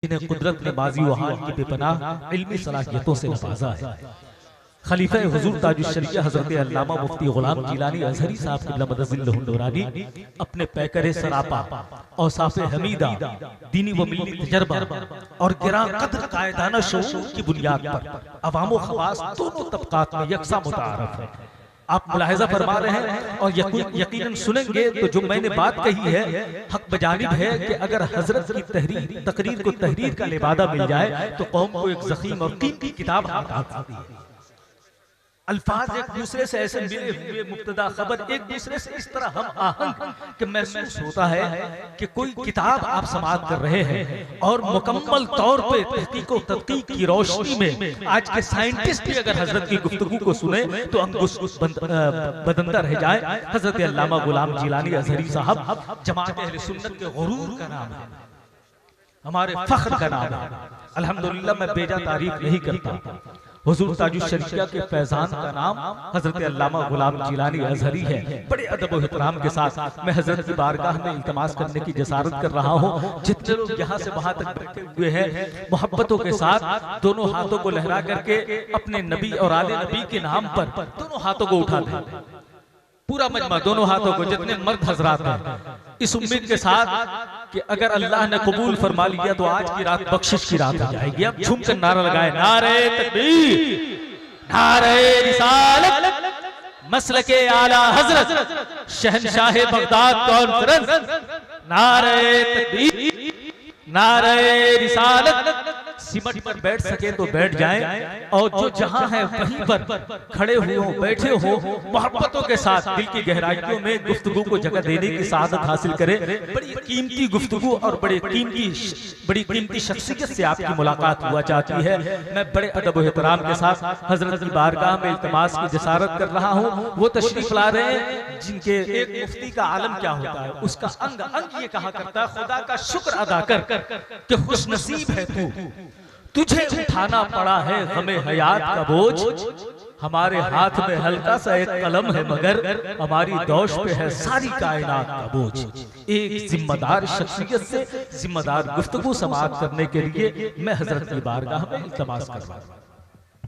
जिन्हें कुदरत ने बाजी व हाल की बेपनाह इल्मी सलाहियतों से नवाजा है। खलीफा हुजूर ताजुश्शरीअह हजरत अल्लामा मुफ्ती गुलाम जिलानी अजहरी साहब क़िबला मदजिल्लहुल नूरानी अपने पैकरे सरापा औसाफ़े हमीदा दीनी व मिल्ली तजर्बा और गिरां कद्र कायदाना शऊर की बुनियाद पर अवाम व खवास दोनों तबकात में यकसा मुतारफ है। आप मुलाहिजा फरमा रहे हैं और यकीनन सुनेंगे तो जो मैंने बात कही है हक बजानिब है कि अगर हजरत की तकरीर को तहरीर का लिबादा मिल जाए तो कौम को एक ज़ख़ीम और कीमती किताब हाथ अल्फाज एक दूसरे से ऐसे मिले हुए मुब्तदा खबर एक दूसरे से इस तरह हम आहंग कि महसूस होता है कि कोई किताब आप समाअत कर रहे हैं और मुकम्मल तौर पे तहकीक और तदकीक की रोशनी में आज के साइंटिस्ट भी अगर हजरत की गुफ्तगू को सुने तो अंगुश बदंदा रह जाए। हजरत अल्लामा गुलाम जिलानी अजहरी साहब जमात अहले सुन्नत के गुरूर का नाम है, हमारे फख्र का नाम है। अल्हम्दुलिल्लाह मैं बेजा तारीफ नहीं करता। हुजूर ताजुश्शरीअह के फैजान का नाम हजरत अल्लामा गुलाम जिलानी अजहरी है। बड़े अदब और एहतराम के साथ मैं हजरत की बारगाह में इल्तमास करने की जसारत कर रहा हूँ। जितने लोग यहाँ से वहां तक बैठे हुए हैं मोहब्बतों के साथ दोनों हाथों को लहरा करके अपने नबी और आले नबी के नाम पर दोनों हाथों को उठा दें, पूरा मजमा दोनों हाथों को, जितने मर्द हजरात हैं, इस उम्मीद के साथ कि अगर अल्लाह ने कबूल फरमा लिया तो आज की रात बख्शिश की रात हो जाएगी। अब झूम कर नारा लगाए, नारे तकबीर, नारे रिसालत, मसलके आला हजरत, शहनशाह बगदाद कॉन्फ्रेंस, नारे तकबीर, नारे रिसालत। सिमट पर बैठ सके तो बैठ जाएं और जो जहां है वहीं पर खड़े हुए हो, बैठे हो, मोहब्बतों के साथ दिल की गहराइयों में गुफ्तगू को जगह देने की सादत हासिल करें। बड़ी कीमती गुफ्तगू और बड़ी कीमती शख्सियत से आपकी मुलाकात हुआ चाहती है। मैं बड़े अदब और एहतराम के साथ हजरत की बारगाह में इल्तमास की जसारत कर रहा हूँ। वो तशरीफ ला रहे हैं जिनके एक मुफ्ती का आलम क्या होता है, उसका अंग अंग ये कहा करता है, खुदा का शुक्र अदा कर कि खुशनसीब है तू, तुझे उठाना पड़ा है गमे हयात का बोझ, हमारे हाथ में हल्का सा एक कलम है मगर हमारी दोष पे है सारी कायनात का बोझ। एक जिम्मेदार शख्सियत से जिम्मेदार गुफ्तगू समाअत करने के लिए मैं हजरत की बारगाह में इल्तमास कर रहा हूं।